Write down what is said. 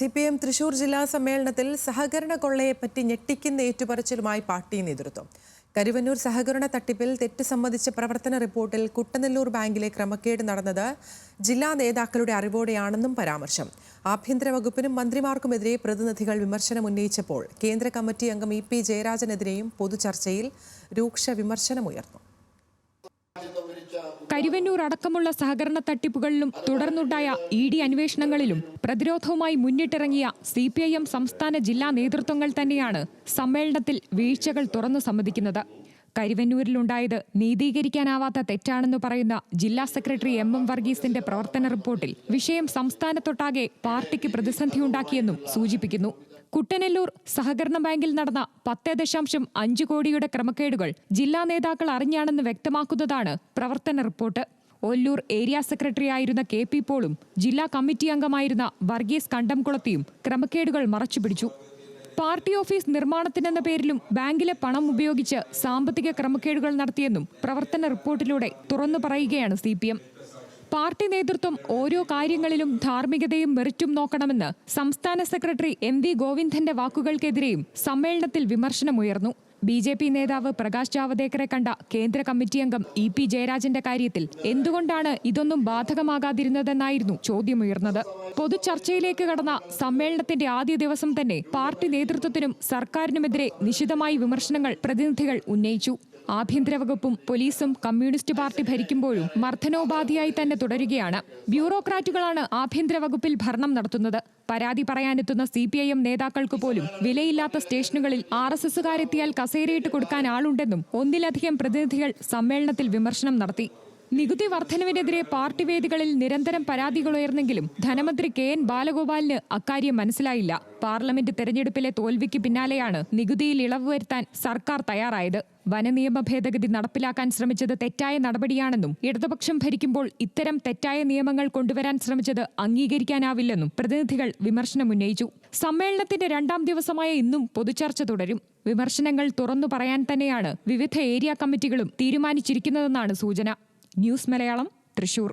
CPM Thrissur ജില്ലാ സമ്മേളനത്തിൽ സഹകരണ കൊള്ളയെപ്പറ്റി ഞെട്ടിക്കുന്ന ഏറ്റുപറച്ചിലുമായി പാർട്ടി നേതൃത്വം. കരുവന്നൂർ സഹകരണ തട്ടിപ്പിൽ തെറ്റ് സംബന്ധിച്ച പ്രവർത്തന റിപ്പോർട്ടിൽ കുട്ടനെല്ലൂർ ബാങ്കിലെ ക്രമക്കേട് നടന്നത് ജില്ലാ നേതാക്കളുടെ അറിവോടെയാണെന്നും പരാമർശം. ആഭ്യന്തര വകുപ്പിനും മന്ത്രിമാർക്കുമെതിരെ പ്രതിനിധികൾ വിമർശനം ഉന്നയിച്ചപ്പോൾ കേന്ദ്ര കമ്മിറ്റി അംഗം EP ജയരാജനെതിരെയും പൊതുചർച്ചയിൽ രൂക്ഷ വിമർശനമുയർന്നു. കരുവന്നൂർ അടക്കമുള്ള സഹകരണ തട്ടിപ്പുകളിലും തുടർന്നുണ്ടായ ED അന്വേഷണങ്ങളിലും പ്രതിരോധവുമായി മുന്നിട്ടിറങ്ങിയ CPIM സംസ്ഥാന ജില്ലാ നേതൃത്വങ്ങൾ തന്നെയാണ് സമ്മേളനത്തിൽ വീഴ്ചകൾ തുറന്നു സമ്മതിക്കുന്നത്. കരുവന്നൂരിലുണ്ടായത് നീതീകരിക്കാനാവാത്ത തെറ്റാണെന്ന് പറയുന്ന ജില്ലാ സെക്രട്ടറി MM വർഗീസിന്റെ പ്രവർത്തന റിപ്പോർട്ടിൽ വിഷയം സംസ്ഥാനത്തൊട്ടാകെ പാർട്ടിക്ക് പ്രതിസന്ധിയുണ്ടാക്കിയെന്നും സൂചിപ്പിക്കുന്നു. കുട്ടനെല്ലൂർ സഹകരണ ബാങ്കിൽ നടന്ന 10.5 കോടിയുടെ ക്രമക്കേടുകൾ ജില്ലാ നേതാക്കൾ അറിഞ്ഞാണെന്ന് വ്യക്തമാക്കുന്നതാണ് പ്രവർത്തന റിപ്പോർട്ട്. ഒല്ലൂർ ഏരിയ സെക്രട്ടറി ആയിരുന്ന KP പോളും ജില്ലാ കമ്മിറ്റി അംഗമായിരുന്ന വർഗീസ് കണ്ടംകുളത്തിയും ക്രമക്കേടുകൾ മറച്ചുപിടിച്ചു. പാർട്ടി ഓഫീസ് നിർമ്മാണത്തിനെന്ന പേരിലും ബാങ്കിലെ പണം ഉപയോഗിച്ച് സാമ്പത്തിക ക്രമക്കേടുകൾ നടത്തിയെന്നും പ്രവർത്തന റിപ്പോർട്ടിലൂടെ തുറന്നു പറയുകയാണ് CPM. പാർട്ടി നേതൃത്വം ഓരോ കാര്യങ്ങളിലും ധാർമ്മികതയും മെറിറ്റും നോക്കണമെന്ന് സംസ്ഥാന സെക്രട്ടറി MV ഗോവിന്ദന്റെ വാക്കുകൾക്കെതിരെയും സമ്മേളനത്തിൽ വിമർശനമുയർന്നു. BJP നേതാവ് പ്രകാശ് ജാവദേക്കറെ കണ്ട കേന്ദ്ര കമ്മിറ്റി അംഗം EP ജയരാജന്റെ കാര്യത്തിൽ എന്തുകൊണ്ടാണ് ഇതൊന്നും ബാധകമാകാതിരുന്നതെന്നായിരുന്നു ചോദ്യമുയർന്നത്. പൊതുചർച്ചയിലേക്ക് കടന്ന സമ്മേളനത്തിന്റെ ആദ്യ ദിവസം തന്നെ പാർട്ടി നേതൃത്വത്തിനും സർക്കാരിനുമെതിരെ നിശിതമായി വിമർശനങ്ങൾ പ്രതിനിധികൾ ഉന്നയിച്ചു. ആഭ്യന്തര വകുപ്പും പോലീസും കമ്മ്യൂണിസ്റ്റ് പാർട്ടി ഭരിക്കുമ്പോഴും മർദ്ദനോപാധിയായി തന്നെ തുടരുകയാണ്. ബ്യൂറോക്രാറ്റുകളാണ് ആഭ്യന്തര വകുപ്പിൽ ഭരണം നടത്തുന്നത്. പരാതി പറയാനെത്തുന്ന CPIM നേതാക്കൾക്ക് പോലും വിലയില്ലാത്ത സ്റ്റേഷനുകളിൽ RSSകാരെത്തിയാൽ കസേരയിട്ട് കൊടുക്കാൻ ആളുണ്ടെന്നും ഒന്നിലധികം പ്രതിനിധികൾ സമ്മേളനത്തിൽ വിമർശനം നടത്തി. നികുതി വർധനവിനെതിരെ പാർട്ടി വേദികളിൽ നിരന്തരം പരാതികൾ ഉയർന്നെങ്കിലും ധനമന്ത്രി KN ബാലഗോപാലിന് അക്കാര്യം മനസ്സിലായില്ല. പാർലമെന്റ് തെരഞ്ഞെടുപ്പിലെ തോൽവിക്ക് പിന്നാലെയാണ് നികുതിയിൽ ഇളവ് വരുത്താൻ സർക്കാർ തയ്യാറായത്. വനനിയമ ഭേദഗതി നടപ്പിലാക്കാൻ ശ്രമിച്ചത് തെറ്റായ നടപടിയാണെന്നും ഇടതുപക്ഷം ഭരിക്കുമ്പോൾ ഇത്തരം തെറ്റായ നിയമങ്ങൾ കൊണ്ടുവരാൻ ശ്രമിച്ചത് അംഗീകരിക്കാനാവില്ലെന്നും പ്രതിനിധികൾ വിമർശനമുന്നയിച്ചു. സമ്മേളനത്തിന്റെ 2ാം ദിവസമായ ഇന്നും പൊതുചർച്ച തുടരും. വിമർശനങ്ങൾ തുറന്നു പറയാൻ തന്നെയാണ് വിവിധ ഏരിയ കമ്മിറ്റികളും തീരുമാനിച്ചിരിക്കുന്നതെന്നാണ് സൂചന. ന്യൂസ് മലയാളം, തൃശൂർ.